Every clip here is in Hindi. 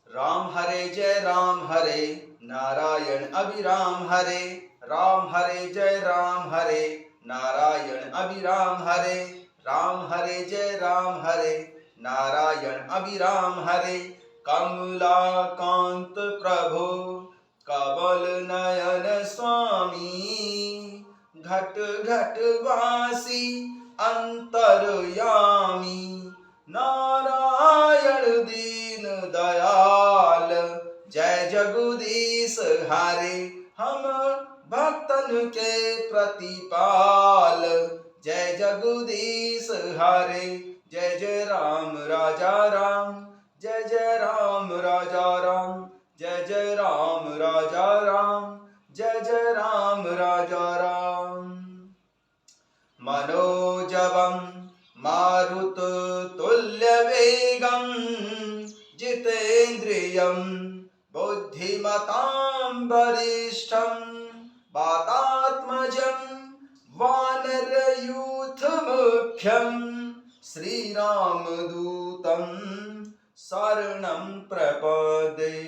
राम हरे जय राम हरे, नारायण अभिराम हरे। राम हरे जय राम हरे, नारायण अभिराम हरे। राम हरे जय राम हरे, नारायण अभिराम हरे। कमलाकांत प्रभु कमल नयन स्वामी, घट घट वासी अंतरयामी। नारायण दीन दयाल, जय जगदीश हरे। हम भक्तन के प्रतिपाल, जय जगदीश हरे। जय जय राम राजा राम, जय जय राम राजा राम। जय जय राम राजा राम, जय जय राम राजा राम। मनोजवं मारुततुल्यवेगं, जितेन्द्रियं बुद्धिमतां वरिष्ठं। वातात्मजं वानरयूथमुख्यं, श्रीरामदूतं शरणं प्रपदे।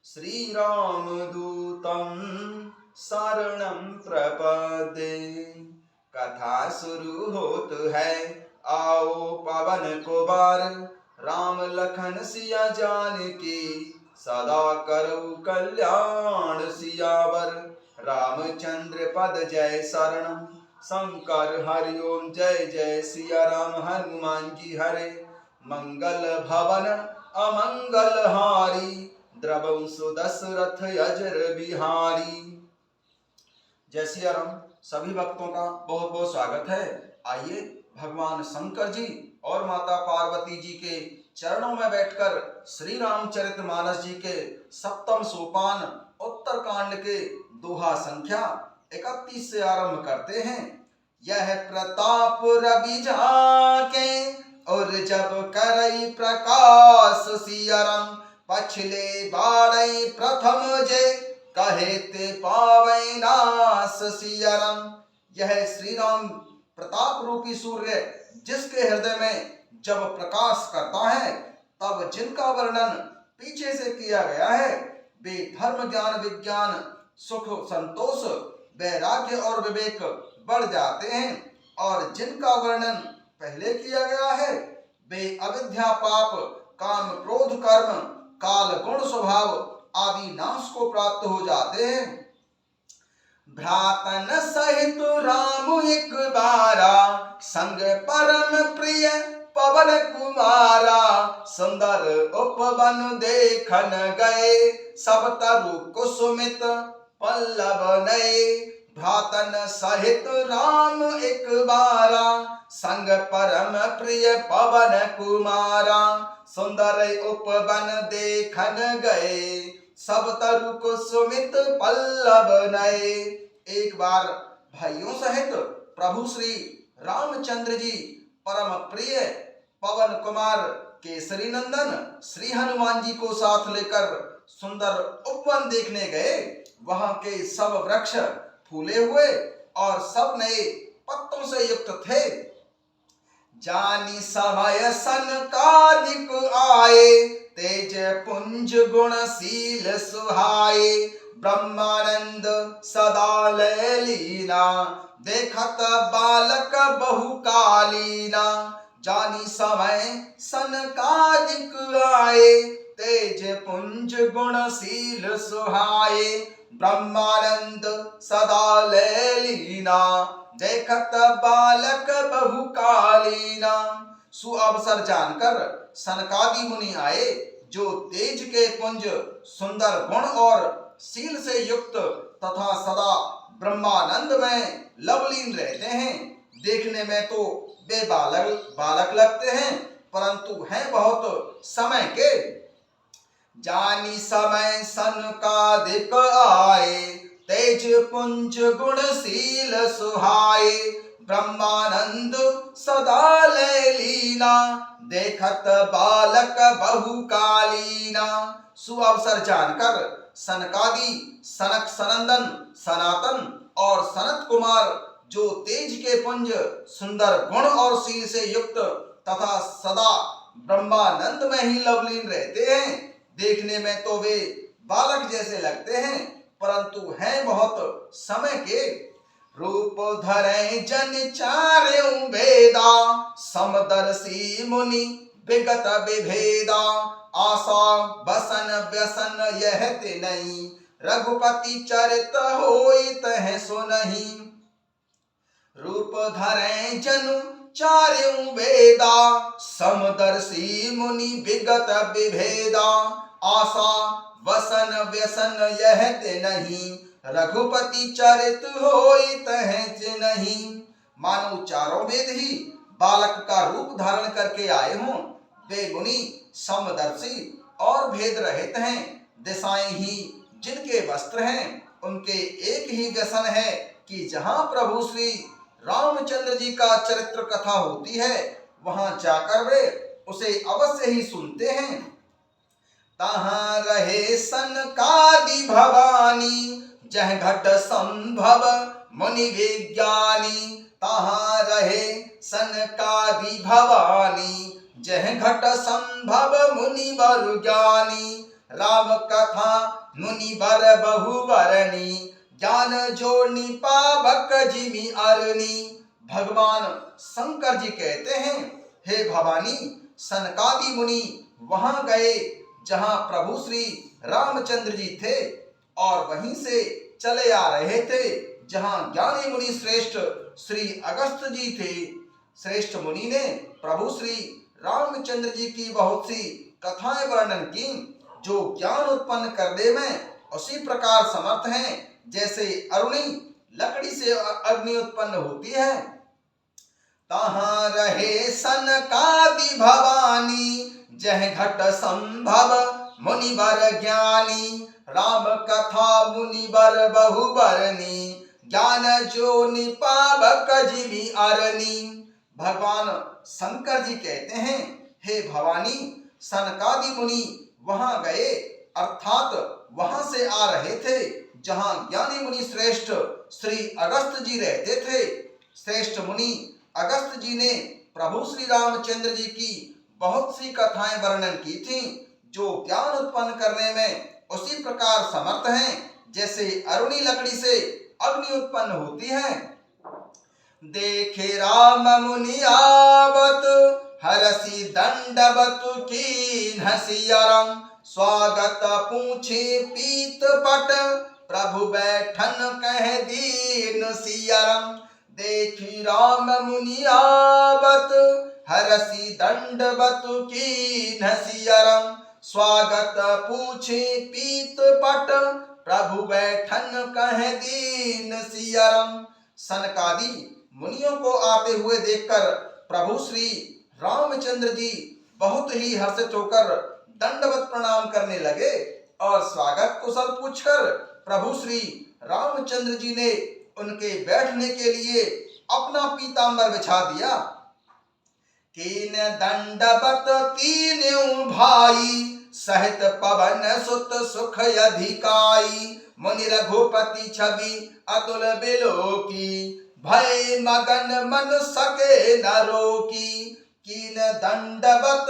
श्रीरामदूतं शरणं प्रपदे। कथा शुरू होत है, आओ पवन कुमार। राम लखन सिया जानकी, सदा करो कल्याण सियावर। रामचंद्र पद जय शरणम, शंकर हरि ओम जय जय सिया राम। हनुमान जी हरे, मंगल भवन अमंगल हारी। द्रवं सुदशरथ अजर बिहारी। जय सिया राम। सभी भक्तों का बहुत बहुत स्वागत है। आइए भगवान शंकर जी और माता पार्वती जी के चरणों में बैठकर श्री रामचरितमानस जी के सप्तम सोपान उत्तर कांड के दोहा संख्या 31 से आरंभ करते हैं। यह प्रताप रवि जाके, और जब करई प्रकाश सियरम। पछले बाड़ई प्रथम जे, कहे ते पावै नास सियरम। यह श्री राम प्रताप रूपी सूर्य जिसके हृदय में जब प्रकाश करता है, तब जिनका वर्णन पीछे से किया गया है, वे धर्म ज्ञान विज्ञान सुख संतोष वैराग्य और विवेक बढ़ जाते हैं। और जिनका वर्णन पहले किया गया है, वे अविद्या पाप काम क्रोध कर्म काल गुण स्वभाव आदि नाश को प्राप्त हो जाते हैं। भ्रातन सहित राम एक बारा, संग परम प्रिय पवन कुमारा। सुंदर उपवन देखन गए, सब तरु कुसुमित पल्लव नए। भ्रातन सहित राम एक बारा, संग परम प्रिय पवन कुमारा। सुंदर उपवन देखन गए, सब तरु कुसुमित पल्लव नए। एक बार भाइयों सहित प्रभु श्री रामचंद्र जी परम प्रिय पवन कुमार केसरी नंदन श्री हनुमान जी को साथ लेकर सुंदर उपवन देखने गए। वहां के सब वृक्ष फूले हुए और सब नए पत्तों से युक्त थे। जानी समय सनकादिक आए, तेज पुंज गुणशील सुहाए। ब्रह्मानंद सदा लय लीना, देखत बालक बहुकालीना। जानी समय सनकादिक आए, तेज पुंज गुणशील सुहाए। ब्रह्मानंद सदा लय लीना, देखत बालक बहुकालीना। सुअवसर जानकर सनकादि मुनि आए, जो तेज के पुंज सुंदर गुण और शील से युक्त तथा सदा ब्रह्मानंद में लवलीन रहते हैं। देखने में तो वे बालक लगते हैं, परंतु हैं बहुत समय के। जानी समय सनकादिक आए, तेज पुंज गुणशील सुहाए। ब्रह्मानंद सदा लय लीना, देखत बालक बहुकालीना। सुअवसर जानकर सनकादि सनक सनंदन सनातन और सनत कुमार, जो तेज के पुंज सुंदर गुण और शील से युक्त तथा सदा ब्रह्मानंद में ही लवलीन रहते हैं, देखने में तो वे बालक जैसे लगते हैं, परंतु हैं बहुत समय के। रूप धरे जन चार्यों वेदा, समदर्शी मुनि विगत विभेदा। आशा बसन व्यसन यह ते नहीं, रघुपति चरित होई तह सो नहीं। रूप धरे जनु चार्यों वेदा, समदर्शी मुनि विगत विभेदा। आशा वसन व्यसन यह ते नहीं, रघुपति चरित होई तहच नहीं। मानो चारों वेद ही बालक का रूप धारण करके आए हों। वे मुनि समदर्शी और भेद रहित हैं। दिशाएं ही जिनके वस्त्र हैं, उनके एक ही व्यसन है कि जहां प्रभु श्री रामचंद्र जी का चरित्र कथा होती है, वहां जाकर वे उसे अवश्य ही सुनते हैं। तहां रहे सनकादि भवानी, जह घट संभव मुनि विज्ञानी। तहां रहे सनकादि भवानी, जह घट संभव मुनि वर ज्ञानी। राम कथा मुनि वर बहुवरणी, ज्ञान जोड़नी पावक जिमि अरणी। भगवान शंकर जी कहते हैं, हे भवानी, सनकादि मुनि वहां गए जहां प्रभु श्री रामचंद्र जी थे, और वहीं से चले आ रहे थे जहां ज्ञानी मुनि श्रेष्ठ श्री अगस्त्य जी थे। श्रेष्ठ मुनि ने प्रभु श्री रामचंद्र जी की बहुत सी कथाएं वर्णन की, जो ज्ञान उत्पन्न करने में उसी प्रकार समर्थ हैं जैसे अरुणी लकड़ी से अग्नि उत्पन्न होती है। तहां रहे सनकादि भवानी, जह घट संभव मुनि वर ज्ञानी। राम कथा मुनि वर बहुबरनी, ज्ञान जो निपावक जिमि अरणी। भगवान शंकर जी कहते हैं, हे भवानी, सनकादि मुनि वहां गए, अर्थात वहां से आ रहे थे जहां ज्ञानी मुनि श्रेष्ठ श्री अगस्त्य जी रहते थे। श्रेष्ठ मुनि अगस्त्य जी ने प्रभु श्री रामचंद्र जी की बहुत सी कथाएं वर्णन की थी, जो ज्ञान उत्पन्न करने में उसी प्रकार समर्थ हैं जैसे अरुणी लकड़ी से अग्नि उत्पन्न होती है। देखे राम मुनि आवत, हरसी दंडवत कीन्ह सियरम। स्वागत पूछे पीत पट, प्रभु बैठन कह दीन सियरम। देखी राम मुनि आवत, हरसी दंडवत कीन्ह सियरम। स्वागत पूछे पीत पट, प्रभु बैठन कह दीन सियरम। सनकादि मुनियों को आते हुए देखकर प्रभु श्री रामचंद्र जी बहुत ही हर्षित होकर दंडवत प्रणाम करने लगे, और स्वागत कुशल पूछकर प्रभु श्री रामचंद्र जी ने उनके बैठने के लिए अपना पीतांबर बिछा दिया। कीन दंडवत तीनों भाई, सहित पवन सुत सुख अधिकाई। मुनि रघुपति छवि अतुल बिलोकी, भय मगन मन सके न रोकी। कीन दंडवत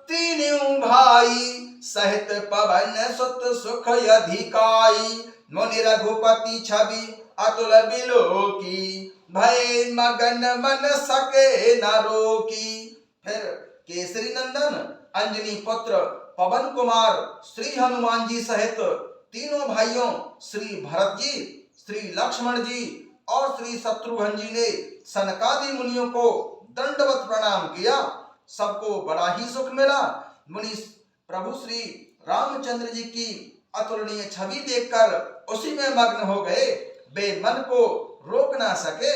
तीनों भाई, सहित पवन सुत सुख अधिकाई। मुनि रघुपति छवि अतुल बिलोकी, भय मगन मन सके न रोकी। फिर केसरी नंदन अंजनी पुत्र पवन कुमार श्री हनुमान जी सहित तीनों भाइयों श्री भरत जी, श्री लक्ष्मण जी और श्री शत्रुघ्न जी ने सनकादि मुनियों को दंडवत प्रणाम किया। सबको बड़ा ही सुख मिला। मुनि प्रभु श्री रामचंद्र जी की अतुलनीय छवि देखकर उसी में मग्न हो गए, वे मन को रोक ना सके।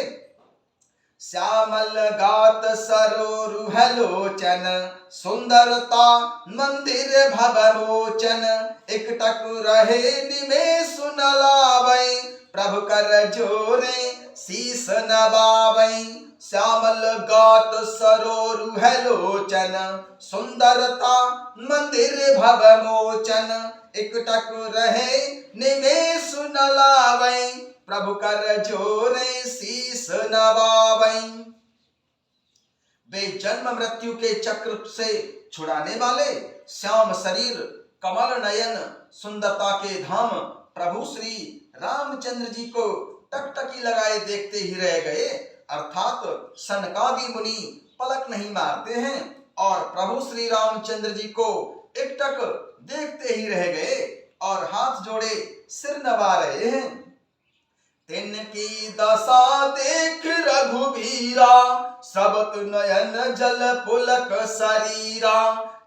श्यामल गात सरोरुहलोचन, सुंदरता मंदिर भवरोचन। एकटक रहे निमेष न लावै, प्रभु कर जोरे शीस नवावै। श्यामल गात सरोरुहलोचन, सुंदरता मंदिर भवमोचन। एकटक रहे निमेष न लावै, प्रभु कर जोरे शीस नवावै। वे जन्म मृत्यु के चक्र से छुड़ाने वाले, श्याम शरीर कमल नयन सुंदरता के धाम प्रभु श्री रामचंद्र जी को टकटकी लगाए देखते ही रह गए। अर्थात सनकादि मुनि पलक नहीं मारते हैं और प्रभु श्री रामचंद्र जी को एकटक देखते ही रह गए और हाथ जोड़े सिर नवा रहे हैं। तिनकी दशा देख रघुबीरा, सबत नयन जल पुलक शरीरा।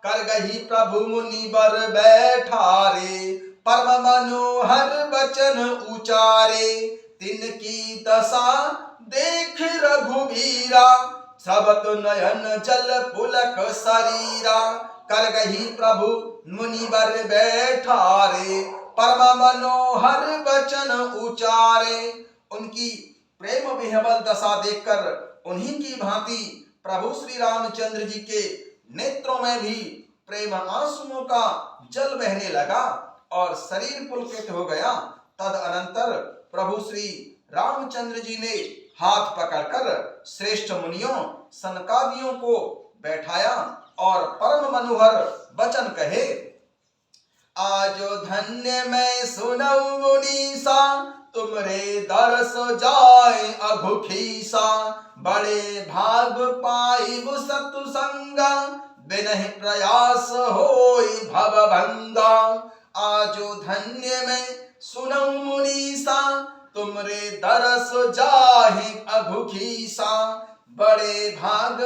कर गही प्रभु मुनि बर बैठारे, परम मनोहर वचन उचारे। तिनकी दशा देख रघुबीरा, सबत नयन जल पुलक शरीरा। कर गही प्रभु मुनि बर बैठारे, परम मनोहर वचन उचारे। उनकी प्रेम विह्वल दशा देखकर उन्हीं की भांति प्रभु श्री रामचंद्र जी के नेत्रों में भी प्रेम आंसुओं का जल बहने लगा और शरीर पुलकित हो गया। तदअनंतर प्रभु श्री रामचंद्र जी ने हाथ पकड़कर श्रेष्ठ मुनियों सनकादियों को बैठाया और परम मनोहर वचन कहे। आजो धन्य मैं सुनऊ मुनीसा, तुमरे दरस जाए अघुखीसा। बड़े भाग पाई सत्संगा, बिनहि प्रयास होई भवभंगा। आजो धन्य मैं सुनऊ मुनीसा, तुमरे दरस जाहि अघुखीसा। बड़े भाग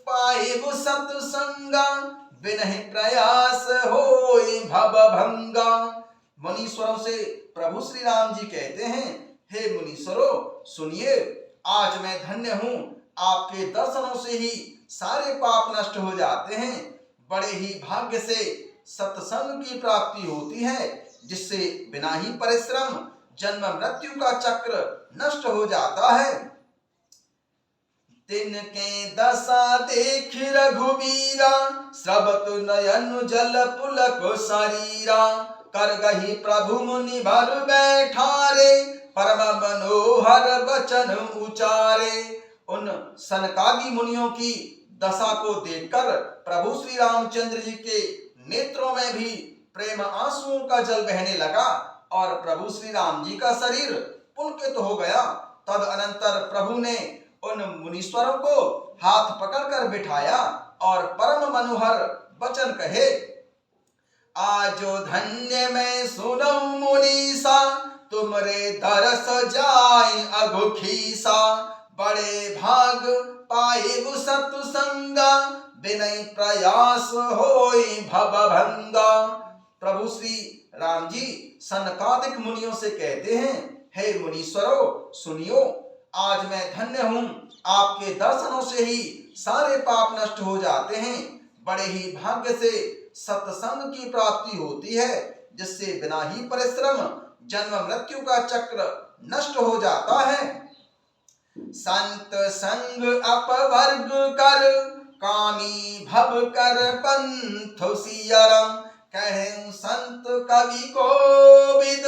पाइब सत्संगा, बिनहि प्रयास होई भवभंगा। मुनीश्वरों से प्रभु श्री राम जी कहते हैं, हे मुनीश्वरों सुनिए, आज मैं धन्य हूँ। आपके दर्शनों से ही सारे पाप नष्ट हो जाते हैं। बड़े ही भाग्य से सत्संग की प्राप्ति होती है, जिससे बिना ही परिश्रम जन्म मृत्यु का चक्र नष्ट हो जाता है। तिनके दशा देख रघुबीरा, स्रवत नयन जल पुलक शरीरा। कर गही प्रभु मुनि बर बैठारे, परम मनोहर वचन उचारे। उन सनकादि मुनियों की दशा को देखकर प्रभु श्री रामचंद्र जी के नेत्रों में भी प्रेम आंसुओं का जल बहने लगा और प्रभु श्री राम जी का शरीर पुलकित हो गया। तदअनंतर प्रभु ने उन मुनीश्वरों को हाथ पकड़कर बिठाया और परम मनोहर वचन कहे। आजो धन्य मैं सुनऊ मुनीसा, तुमरे दरस जाए अघुखीसा। बड़े भाग पाइब सत्संगा, बिनहि प्रयास होई भवभंगा। प्रभु श्री राम जी सनकादिक मुनियों से कहते हैं, हे मुनीश्वरों सुनियो, आज मैं धन्य हूँ। आपके दर्शनों से ही सारे पाप नष्ट हो जाते हैं। बड़े ही भाग्य से सत्संग की प्राप्ति होती है, जिससे बिना ही परिश्रम जन्म मृत्यु का चक्र नष्ट हो जाता है। संत संग अपवर्ग कर, कामी भव कर पंथ सियरम। कहें संत कवि कोविद,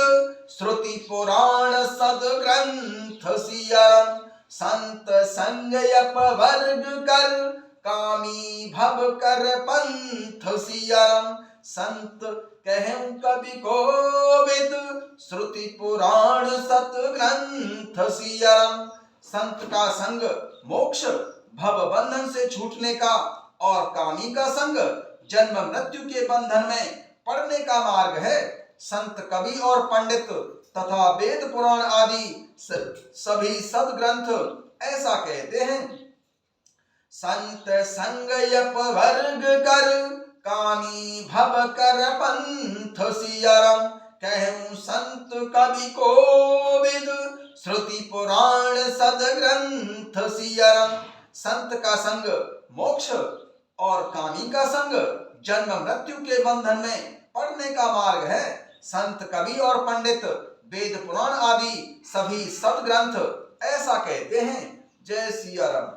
श्रुति पुराण सदग्रंथ सियरम। संत संग अपवर्ग कर, कामी भव कर पंथ सियरम। संत कहें कवि कोविद, श्रुति पुराण सतग्रंथ सियरम। संत का संग मोक्ष भव बंधन से छूटने का और कामी का संग जन्म मृत्यु के बंधन में पड़ने का मार्ग है। संत कवि और पंडित तथा वेद पुराण आदि सभी सदग्रंथ ऐसा कहते हैं। संत संग अपवर्ग कर, कामी भव कर पंथ सियरम। कहूं संत कवि कोविद, श्रुति पुराण सदग्रंथ सियरम। संत का संग मोक्ष और कामी का संग जन्म मृत्यु के बंधन में पड़ने का मार्ग है। संत कवि और पंडित वेद पुराण आदि सभी सदग्रंथ ऐसा कहते हैं। जय सिया राम।